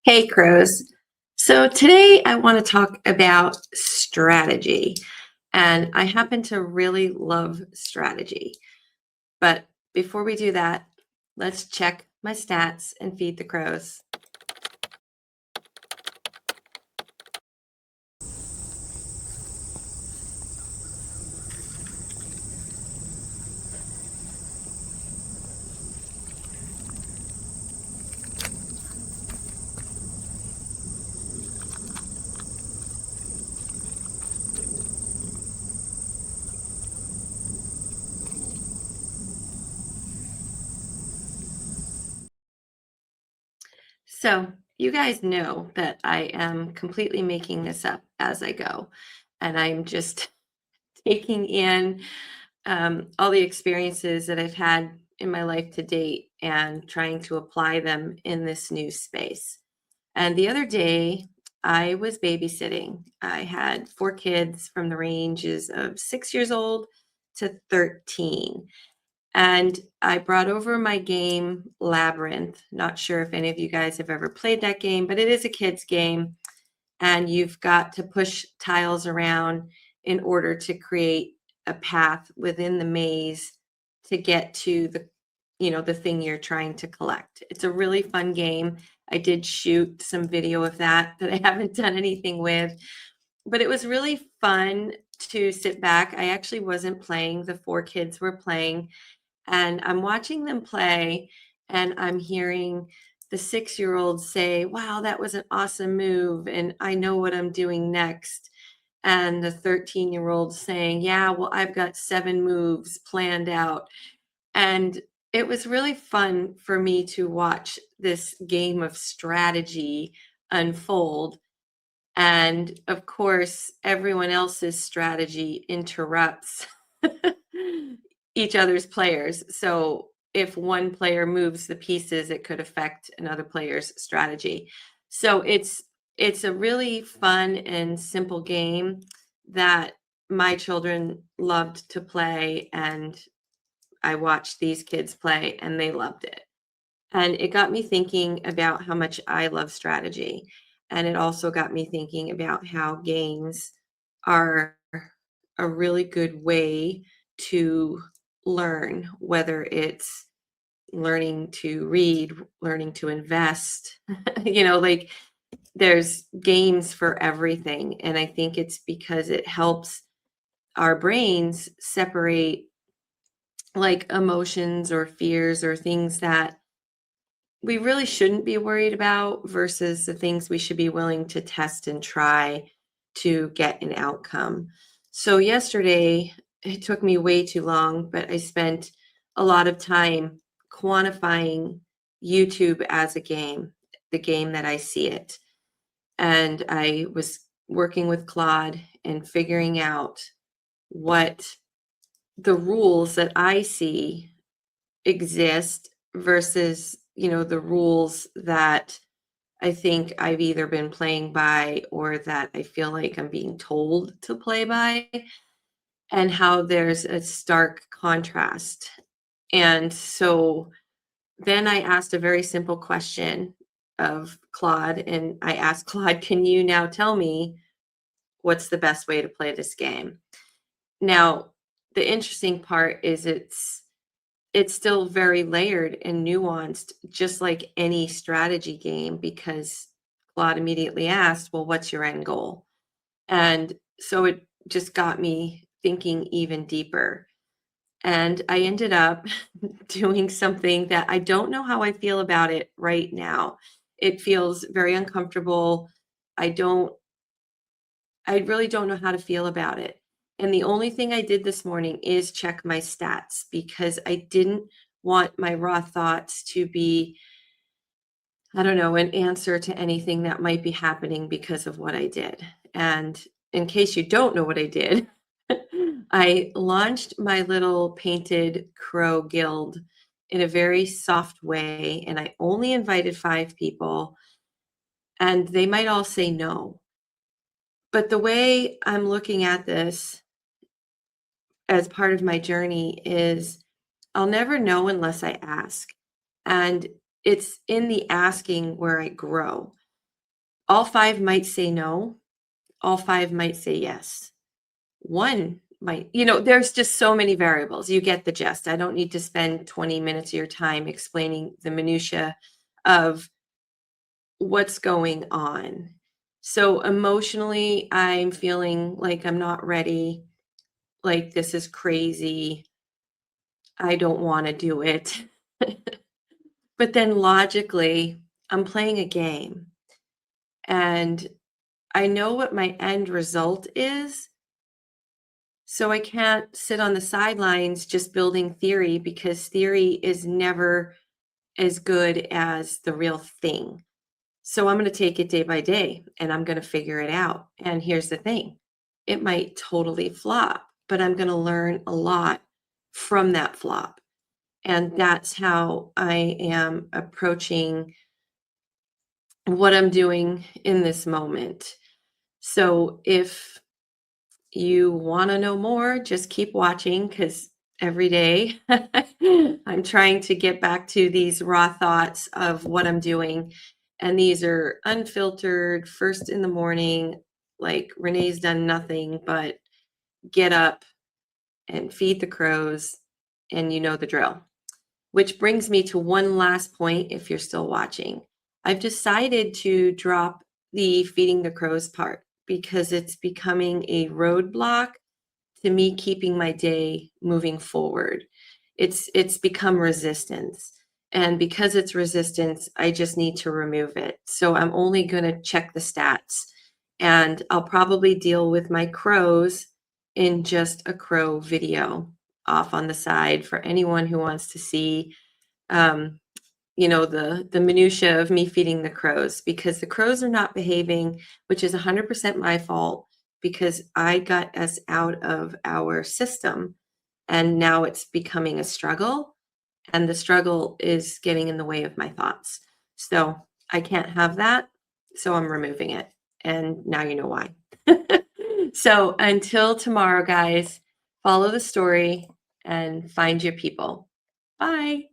Hey, Crows. So today I want to talk about strategy. And I happen to really love strategy. But before we do that, let's check my stats and feed the crows. So, you guys know that I am completely making this up as I go. And I'm just taking in all the experiences that I've had in my life to date and trying to apply them in this new space. And the other day, I was babysitting. I had four kids from the ranges of 6 years old to 13. And I brought over my game Labyrinth. Not sure if any of you guys have ever played that game, but it is a kid's game. And you've got to push tiles around in order to create a path within the maze to get to the thing you're trying to collect. It's a really fun game. I did shoot some video of that I haven't done anything with, but it was really fun to sit back. I actually wasn't playing. The four kids were playing, and I'm watching them play, and I'm hearing the 6-year-old say, "Wow, that was an awesome move, and I know what I'm doing next." And the 13-year-old saying, "Yeah, well, I've got 7 moves planned out." And it was really fun for me to watch this game of strategy unfold. And of course, everyone else's strategy interrupts each other's players. So if one player moves the pieces, it could affect another player's strategy. So it's a really fun and simple game that my children loved to play, and I watched these kids play and they loved it. And it got me thinking about how much I love strategy. And it also got me thinking about how games are a really good way to learn, whether it's learning to read, learning to invest, like there's games for everything. And I think it's because it helps our brains separate like emotions or fears or things that we really shouldn't be worried about versus the things we should be willing to test and try to get an outcome. So yesterday, it took me way too long, but I spent a lot of time quantifying YouTube as a game, the game that I see it. And I was working with Claude and figuring out what the rules that I see exist versus, the rules that I think I've either been playing by or that I feel like I'm being told to play by, and how there's a stark contrast. And so then I asked a very simple question of Claude, and I asked Claude, "Can you now tell me what's the best way to play this game?" Now, the interesting part is it's still very layered and nuanced, just like any strategy game, because Claude immediately asked, "Well, what's your end goal?" And so it just got me thinking even deeper. And I ended up doing something that I don't know how I feel about it right now. It feels very uncomfortable. I don't I really don't know how to feel about it. And the only thing I did this morning is check my stats because I didn't want my raw thoughts to be, I don't know, an answer to anything that might be happening because of what I did. And in case you don't know what I did, I launched my little painted crow guild in a very soft way. And I only invited 5 people, and they might all say no. But the way I'm looking at this as part of my journey is I'll never know unless I ask. And it's in the asking where I grow. All 5 might say no, all 5 might say yes. One might, there's just so many variables. You get the gist. I don't need to spend 20 minutes of your time explaining the minutia of what's going on. So emotionally, I'm feeling like I'm not ready, like this is crazy. I don't want to do it. But then logically, I'm playing a game and I know what my end result is. So I can't sit on the sidelines just building theory because theory is never as good as the real thing. So I'm going to take it day by day and I'm going to figure it out. And here's the thing, it might totally flop, but I'm going to learn a lot from that flop. And that's how I am approaching what I'm doing in this moment. So if you want to know more, just keep watching because every day I'm trying to get back to these raw thoughts of what I'm doing. And these are unfiltered, first in the morning, like Renee's done nothing but get up and feed the crows, and you know the drill. Which brings me to one last point if you're still watching. I've decided to drop the feeding the crows part because it's becoming a roadblock to me keeping my day moving forward. It's become resistance. And because it's resistance, I just need to remove it. So I'm only going to check the stats and I'll probably deal with my crows in just a crow video off on the side for anyone who wants to see um, the minutia of me feeding the crows because the crows are not behaving, which is 100% my fault because I got us out of our system and now it's becoming a struggle and the struggle is getting in the way of my thoughts. So I can't have that. So I'm removing it. And now you know why. So until tomorrow, guys, follow the story and find your people. Bye.